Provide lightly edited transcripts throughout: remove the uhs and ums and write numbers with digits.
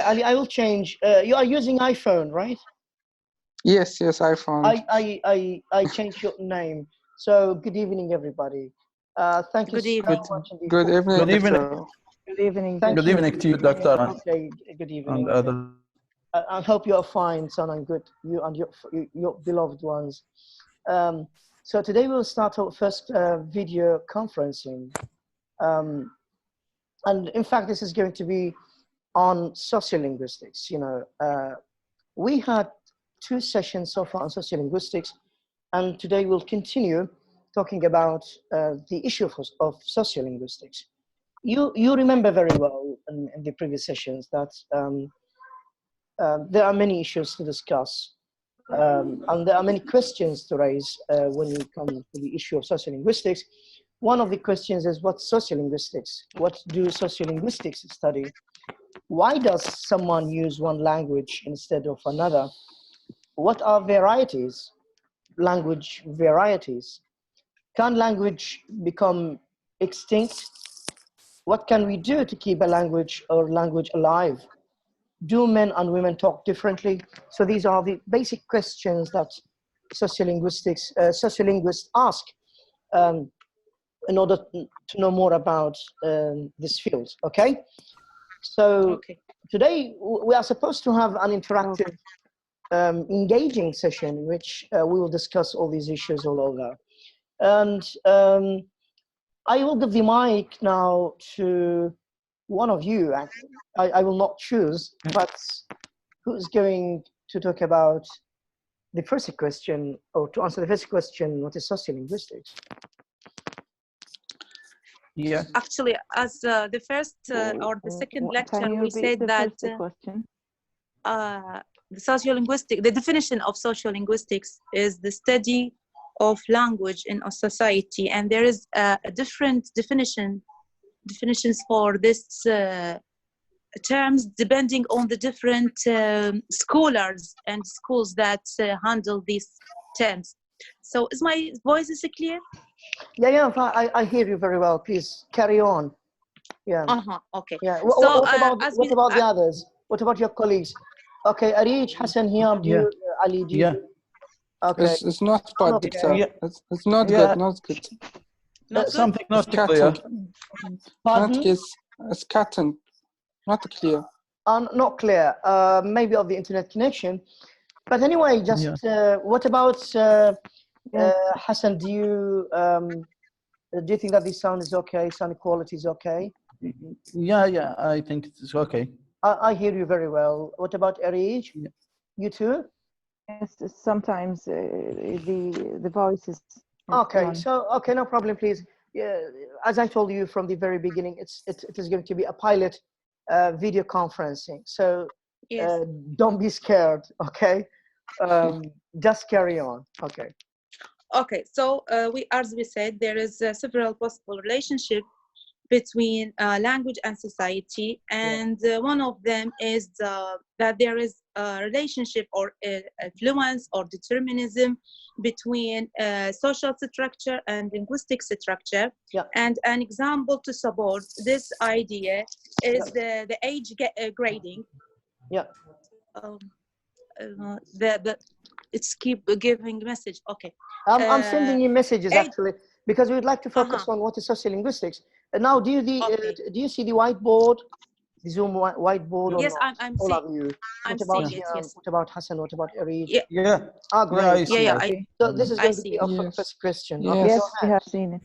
Ali, I will change. You are using iPhone, right? Yes, iPhone. I changed your name. So good evening, everybody. Thank you Good so evening. much indeed. Good evening, Good evening. Doctor. Good evening. Thank Good you. evening to you, Doctor, Okay, good evening. and others. I hope you are fine, son, and good. You and your beloved ones. So today we'll start our first video conferencing. And in fact, this is going to be on sociolinguistics. We had 2 sessions so far on sociolinguistics, and today we'll continue talking about the issue of sociolinguistics. You remember very well in the previous sessions that there are many issues to discuss, and there are many questions to raise when we come to the issue of sociolinguistics. One of the questions is, what's sociolinguistics? What do sociolinguistics study? Why does someone use one language instead of another? What are varieties, language varieties? Can language become extinct? What can we do to keep a language or language alive? Do men and women talk differently? So these are the basic questions that sociolinguists ask in order to know more about this field, okay? So today we are supposed to have an interactive, engaging session in which we will discuss all these issues all over. And I will give the mic now to one of you. I will not choose, but who's going to talk about the first question, or to answer the first question, what is sociolinguistics? Yeah. Actually, as the first or the second lecture, we said that the sociolinguistic, the definition of sociolinguistics is the study of language in a society, and there is a different definitions for this terms depending on the different scholars and schools that handle these terms. So is my voice is clear? Yeah, I hear you very well. Please carry on. Yeah. Okay. Yeah. So what about the others? What about your colleagues? Okay, Arij, Hassan, Hiam, Ali, do you? Okay. It's not bad, Okay. Doctor. It's not good, not good. Something not It's clear. Pardon? It's cutting. Not clear. Not clear. Maybe of the internet connection. But anyway, just what about Hassan? Do you think that the sound is okay? Sound quality is okay? Yeah, I think it's okay. I hear you very well. What about Arij? You too? Yes, sometimes the voice is okay. So okay, no problem, please. Yeah, as I told you from the very beginning, it is going to be a pilot video conferencing. So don't be scared. Okay, just carry on. Okay. Okay. So as we said, there is several possible relationships between language and society, and one of them is that there is a relationship or influence or determinism between social structure and linguistic structure. And an example to support this idea is the age grading. It's keep giving message. Okay. I'm sending you messages actually, because we'd like to focus on what is sociolinguistics. Now, do you see the whiteboard, the Zoom whiteboard? Yes, or I'm all seeing. of you. I'm what about seeing it. Yes. What about Hassan? What about Arij? Yeah. Ah, great. So this is going to be it. our first question. Yes, Okay, yes, we have seen it.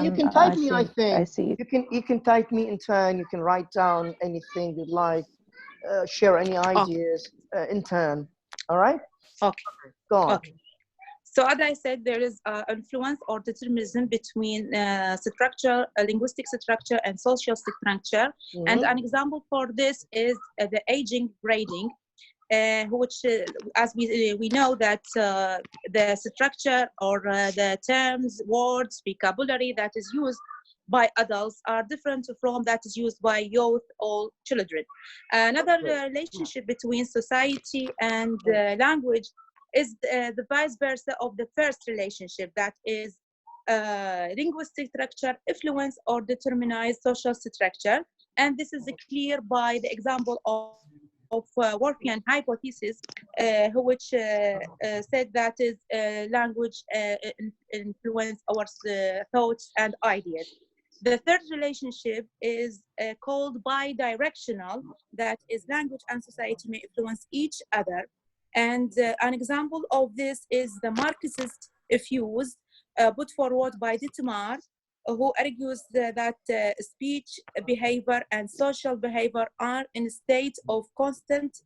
You can type me. I think I see it. You can type me in turn. You can write down anything you'd like. Share any ideas in turn. All right. Okay. Go on. Okay. So as I said, there is influence or determinism between linguistic structure and social structure. And an example for this is the aging grading, which, as we know that the structure or the terms, words, vocabulary that is used by adults are different from that is used by youth or children. Another relationship between society and language is the vice versa of the first relationship, that is linguistic structure, influence or determinized social structure. And this is clear by the example of of Worfian hypothesis, which said that is language influence our thoughts and ideas. The third relationship is called bidirectional, that is language and society may influence each other. And an example of this is the Marxist views put forward by Dittmar, who argues that speech behavior and social behavior are in a state of constant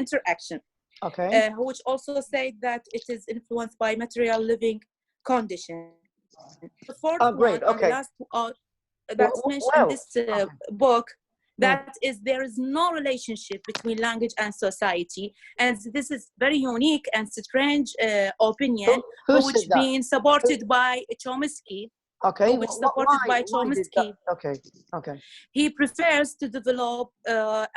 interaction. Okay. Which also said that it is influenced by material living conditions. The fourth Great. one, Okay. and the last that's mentioned in this book, that is there is no relationship between language and society, and this is very unique and strange opinion, which being supported by Chomsky. Okay. Which supported by Chomsky. Okay. He prefers to develop a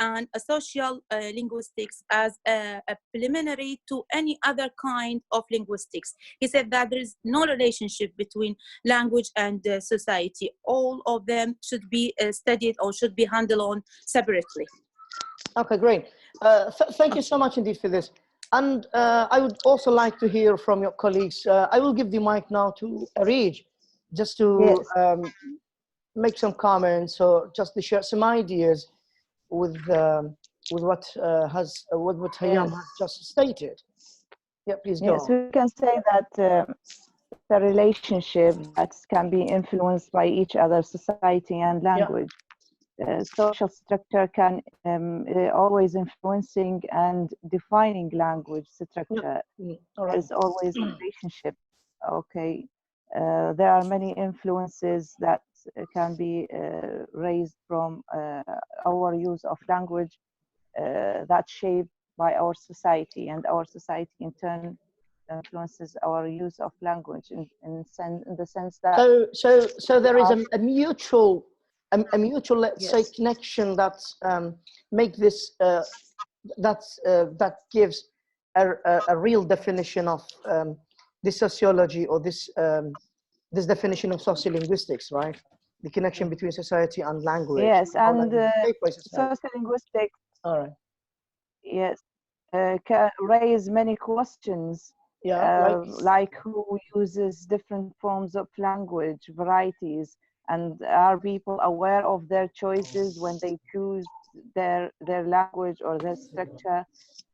social linguistics as a preliminary to any other kind of linguistics. He said that there is no relationship between language and society. All of them should be studied or should be handled on separately. Okay, great. Thank you so much indeed for this. And I would also like to hear from your colleagues. I will give the mic now to Arij, just to make some comments or just to share some ideas with what Hayam has just stated. Yeah, please go. Yes, we can say that the relationship that can be influenced by each other, society and language. Social structure can always influencing and defining language structure. There's always a relationship. Okay. There are many influences that can be raised from our use of language that's shaped by our society, and our society in turn influences our use of language in the sense that. So there is a mutual, let's say, connection that make this that gives a real definition of this sociology, or this definition of sociolinguistics, right? The connection between society and language. Yes, and sociolinguistics. All right. Yes, can raise many questions. Like who uses different forms of language, varieties, and are people aware of their choices when they choose their language or their structure,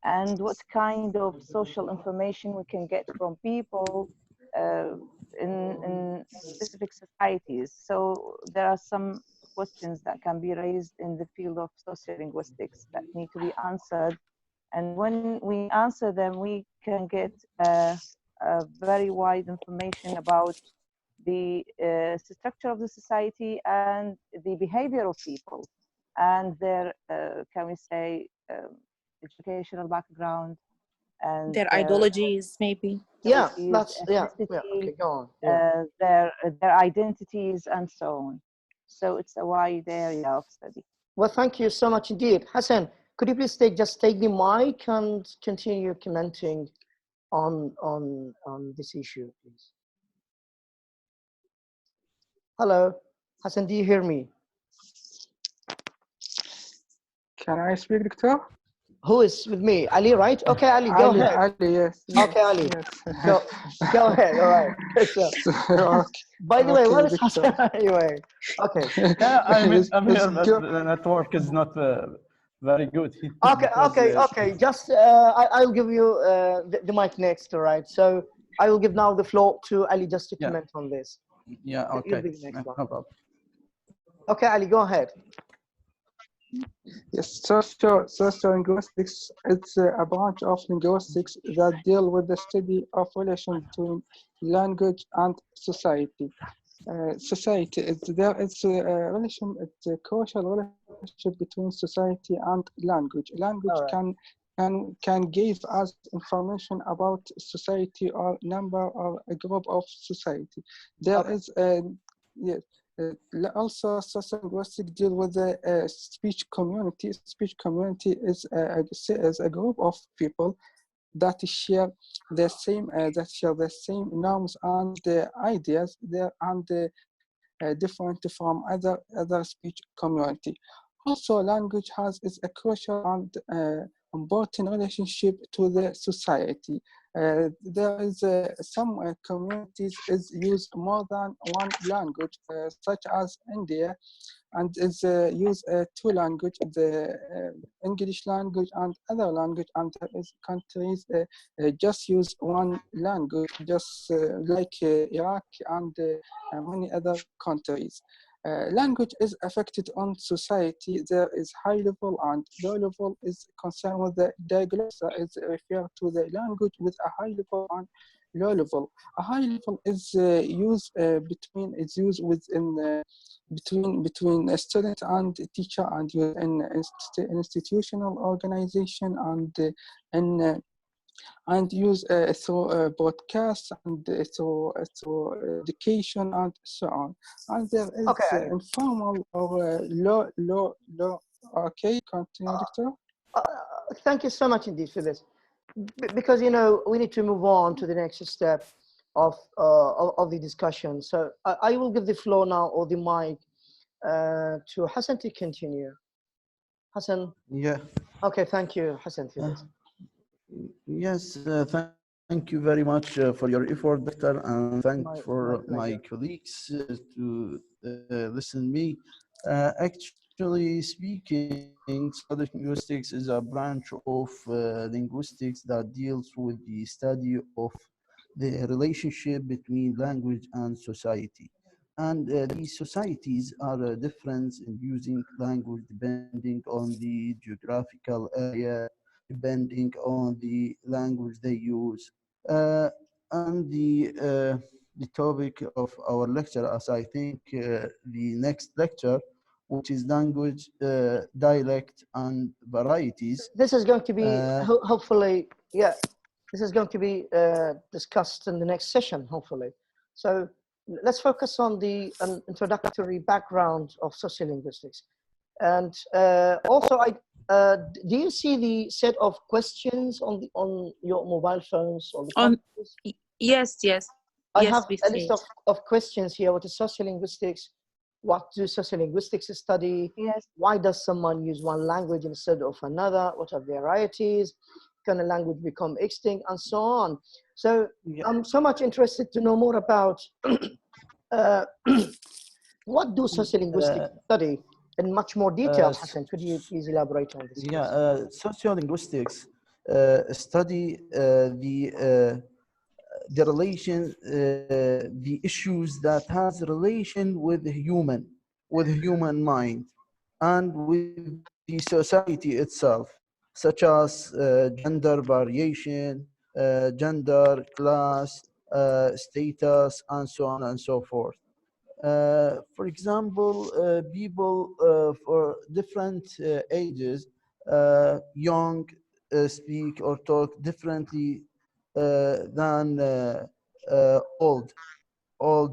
and what kind of social information we can get from people in specific societies. So there are some questions that can be raised in the field of sociolinguistics that need to be answered. And when we answer them, we can get a very wide information about the structure of the society and the behavior of people and their, can we say, educational background and their ideologies, maybe. Yeah, that's okay, go on. Their identities and so on. So it's a wide area of study. Well, thank you so much indeed. Hassan, could you please take the mic and continue commenting on this issue, please? Hello, Hassan, do you hear me? Can I speak, Doctor? Who is with me? Ali, right? Okay, Ali, go ahead. Ali, yes. Okay, Ali, yes. go ahead. All right. So, by the way, what is Hassan anyway? Okay. Yeah, I'm here, but the network is not very good. Okay. Just I'll give you the mic next, all right? So I will give now the floor to Ali just to comment on this. Yeah, okay. You'll be the next one. No problem. Okay, Ali, go ahead. Yes, sociolinguistics, it's a branch of linguistics that deal with the study of relation between language and society. It's a crucial relationship between society and language. Language can give us information about society or number or a group of society. There is also sociolinguistics deal with the speech community. Speech community is a group of people that share the same norms and ideas there, and different from other speech community. Also, language is a crucial and important relationship to the society. There is some communities use more than one language, such as India, and use two languages, the English language and other language, and there is countries just use one language, just like Iraq and many other countries. Language is affected on society. There is high level and low level is concerned with the diglossa is referred to the language with a high level and low level. A high level is used within between a student and a teacher and in institutional organization and use through broadcasts and through education and so on. And there is informal or low. Okay, continue, Doctor. Thank you so much indeed for this, because we need to move on to the next step of the discussion. So I will give the floor now, or the mic, to Hassan to continue. Hassan. Yeah. Okay, thank you, Hassan, for this. Yes, thank you very much for your effort, Doctor, and thanks for my colleagues to listen me. Actually speaking, study linguistics is a branch of linguistics that deals with the study of the relationship between language and society. And these societies are different in using language depending on the geographical area, depending on the language they use. And the topic of our lecture, as I think the next lecture, which is language, dialect, and varieties. This is going to be, hopefully, yeah, this is going to be discussed in the next session, hopefully. So let's focus on the introductory background of sociolinguistics. And also, do you see the set of questions on your mobile phones or the computers? Yes. I have a list of questions here. What is sociolinguistics? What do sociolinguistics study? Yes. Why does someone use one language instead of another? What are varieties? Can a language become extinct? And so on. So I'm so much interested to know more about what do sociolinguistics study in much more detail. Hassan, could you please elaborate on this? Yeah, sociolinguistics study the relation, the issues that has relation with human mind, and with the society itself, such as gender variation, gender, class, status, and so on and so forth. For example, people for different ages, young speak or talk differently than old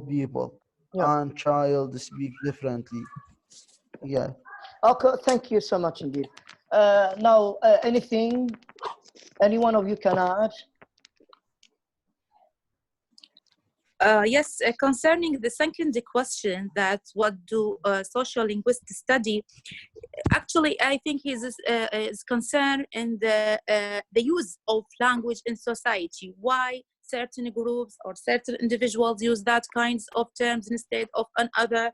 people, and child speak differently. Yeah. Okay, thank you so much indeed. Now, anything, any one of you can add? Yes, concerning the second question, that what do social linguists study? Actually, I think he is concerned in the use of language in society. Why certain groups or certain individuals use that kinds of terms instead of another?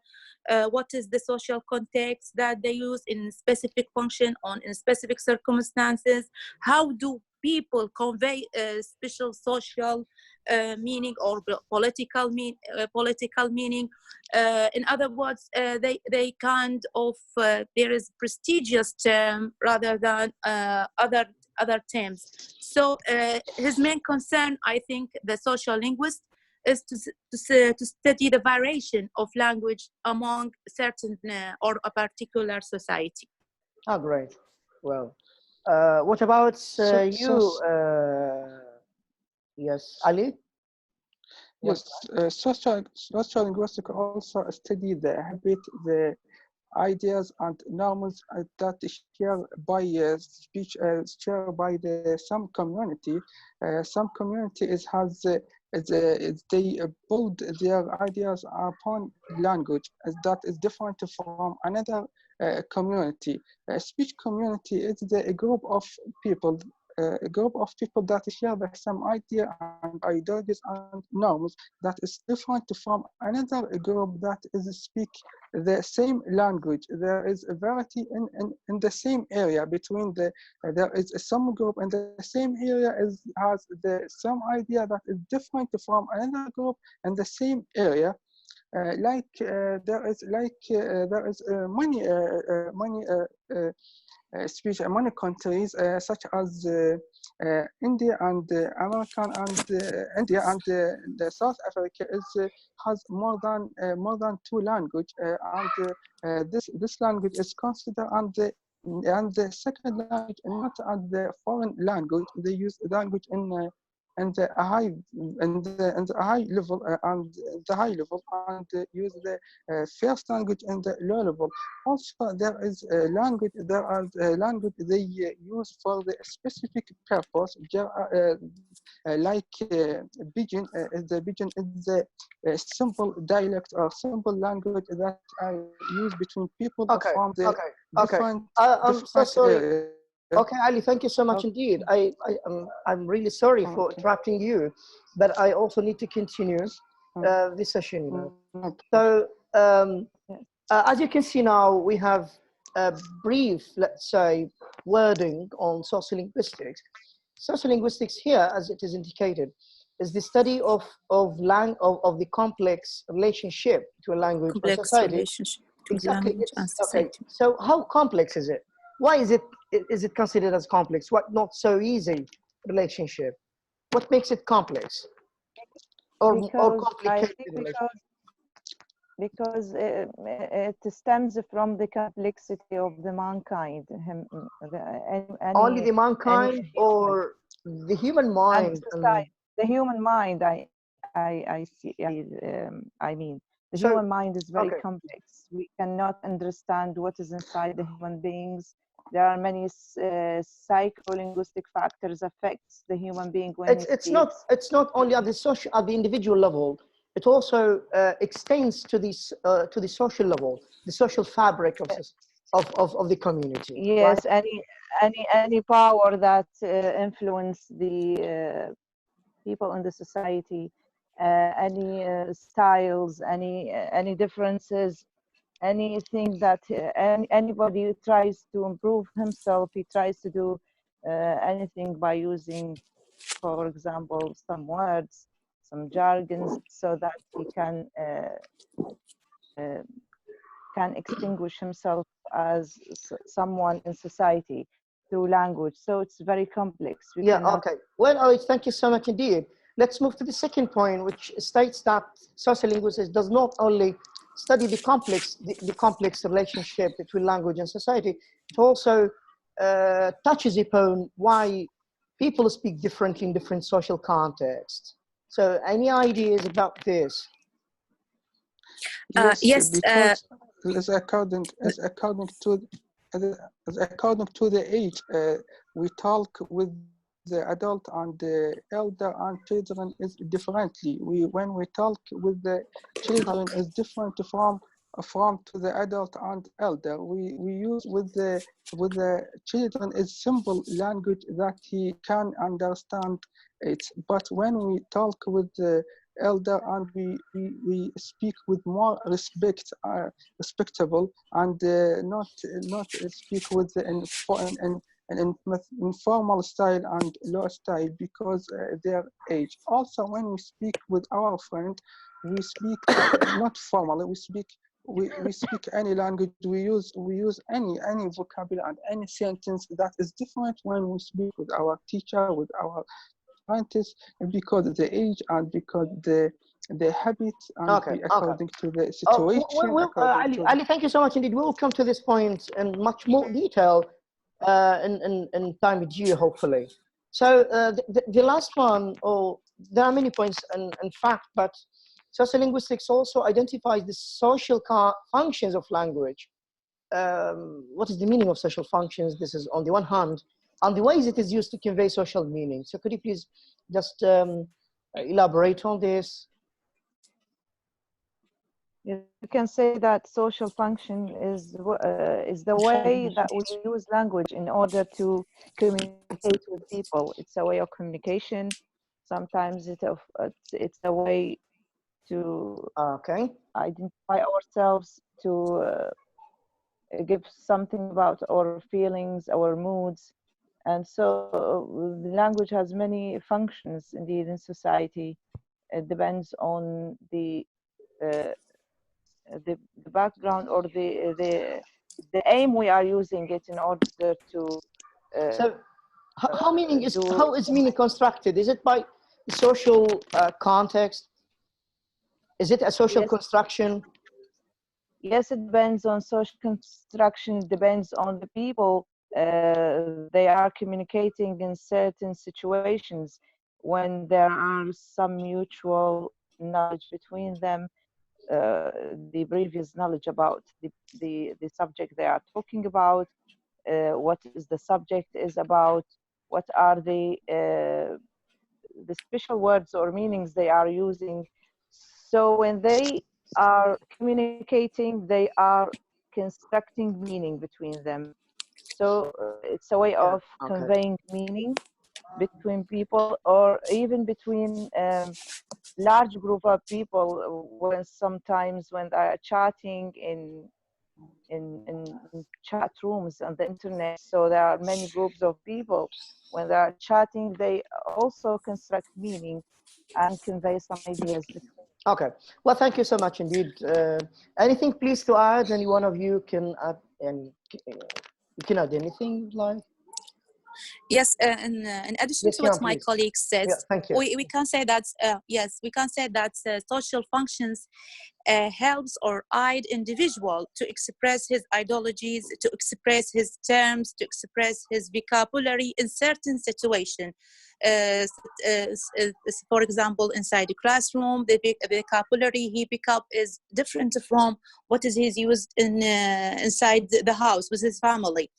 What is the social context that they use in specific function in specific circumstances? How do people convey a special social meaning or political meaning? In other words, they kind of there is prestigious term rather than other terms. So his main concern, I think, the social linguist, is to study the variation of language among certain or a particular society. Oh, great. Well, what about you? Yes, Ali? Yes, social linguistics also study the habit, the ideas and norms that shared by speech, shared by some community. Some community they build their ideas upon language that is different from another community. A speech community is a group of people that share the same idea and ideologies and norms that is different from another group that is speak the same language. There is a variety in the same area between there is some group in the same area has the same idea that is different from another group in the same area. There is many countries such as India and American and India and the South Africa has more than 2 languages, and this language is considered and the second language, not as the foreign language. They use language in the high level and the high level, and use the first language in the low level. Also, there is a language. There are language they use for the specific purpose. Like Pidgin, the Pidgin is the simple dialect or simple language that are used between people from the different. I'm so sorry. areas. Okay, Ali, thank you so much indeed. I'm really sorry for interrupting you, but I also need to continue this session. You know. So as you can see now, we have a brief, let's say, wording on sociolinguistics. Sociolinguistics here, as it is indicated, is the study of the complex relationship to a language and society. Relationship to Exactly. language and society. Okay. So how complex is it? Why is it considered as complex? What not so easy relationship? What makes it complex or complicated? Because it stems from the complexity of the mankind. Only the mankind or the human mind? The human mind. I see. I mean, the human mind is very complex. We cannot understand what is inside the human beings. There are many psycholinguistic factors affects the human being when it's not only at the individual level. It also extends to the social level, the social fabric of the community. Yes, right? any power that influence the people in the society, any styles, any differences, anything that anybody tries to improve himself, he tries to do anything by using, for example, some words, some jargons, so that he can extinguish himself as someone in society through language. So it's very complex. Okay. Well, thank you so much indeed. Let's move to the second point, which states that sociolinguistics does not only study the complex relationship between language and society, it also touches upon why people speak differently in different social contexts. So any ideas about this? Yes, because according to the age, we talk with the adult and the elder and children is differently. When we talk with the children is different from to the adult and elder. We use with the children is simple language that he can understand it. But when we talk with the elder and we speak with more respectable and not speak with an informal style and low style because their age. Also, when we speak with our friend, we speak not formally. We speak any language. We use any vocabulary and any sentence that is different when we speak with our teacher, with our scientists, because of the age and because the habits and according to the situation. Ali, thank you so much indeed. We'll come to this point in much more detail in time with you, hopefully. So the last one, there are many points in fact, but sociolinguistics also identifies the social functions of language. What is the meaning of social functions? This is on the one hand, and the ways it is used to convey social meaning. So could you please just elaborate on this? You can say that social function is the way that we use language in order to communicate with people. It's a way of communication. Sometimes it's a way to identify ourselves, to give something about our feelings, our moods. And so the language has many functions indeed in society. It depends on the background or the aim we are using it in order to so how is meaning constructed? Is it by social context? Is it a social construction? Yes, it depends on social construction. It depends on the people. They are communicating in certain situations when there are some mutual knowledge between them, the previous knowledge about the subject they are talking about, what is the subject is about, what are the special words or meanings they are using. So when they are communicating, they are constructing meaning between them. So it's a way of conveying meaning between people, or even between large group of people. When sometimes when they are chatting in chat rooms on the internet, so there are many groups of people. When they are chatting, they also construct meaning and convey some ideas between. Okay, well, thank you so much indeed. Anything please to add? Any one of you can add, and you can add anything like? Yes, in addition to what my colleague says, thank you. we can say that yes, we can say that social functions helps or aid individual to express his ideologies, to express his terms, to express his vocabulary in certain situation. For example, inside the classroom, the vocabulary he pick up is different from what is he's used in inside the house with his family.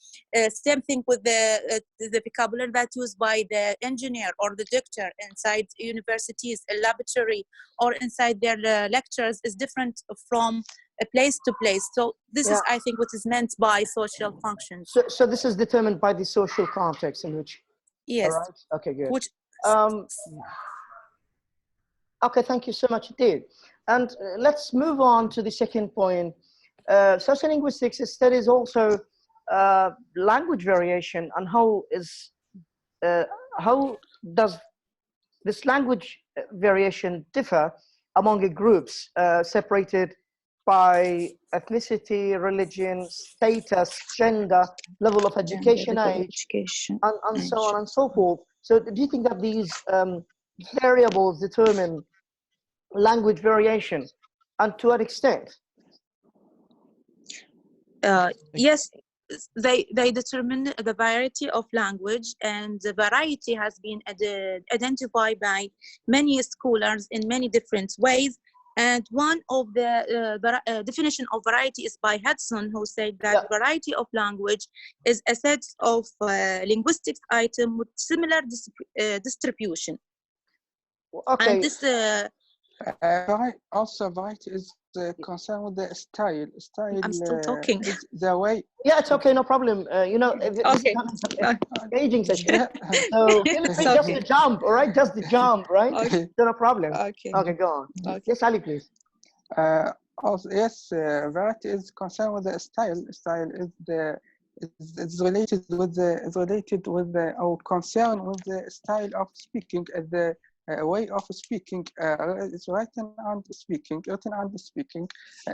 Same thing with the vocabulary that's used by the engineer or the doctor inside universities, a laboratory, or inside their lectures is different from a place to place. So this is, I think, what is meant by social functions. So this is determined by the social context in which. Yes. All right. Okay, good. Okay, thank you so much indeed. And let's move on to the second point. Sociolinguistics studies also language variation, and how does this language variation differ among groups separated by ethnicity, religion, status, gender, level of education, age, and so on and so forth. So do you think that these variables determine language variation, and to what extent? Yes, they determine the variety of language, and the variety has been identified by many scholars in many different ways. And one of the definition of variety is by Hudson, who said that variety of language is a set of linguistics items with similar distribution. Okay. And this also variety is concerned with the style. I'm still talking. Is the way. Yeah, it's okay, no problem. You know, okay. Engaging session. So just the jump, all right? Just the jump, right? Okay. So no problem. Okay. Okay, go on. Okay. Yes, Ali, please. Also, yes, variety is concerned with the style. Style is related with the or concern with the style of speaking, the way of speaking. It's written and speaking.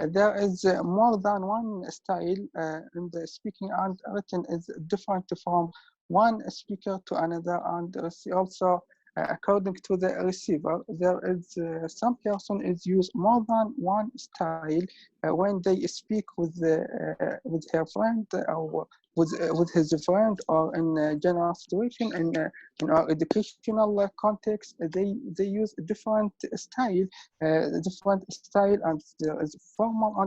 There is more than one style in the speaking, and written is different from one speaker to another, and also according to the receiver, there is some person is use more than one style when they speak with her friend or with his friend, or in a general situation in our educational context. They use different style, and there is formal and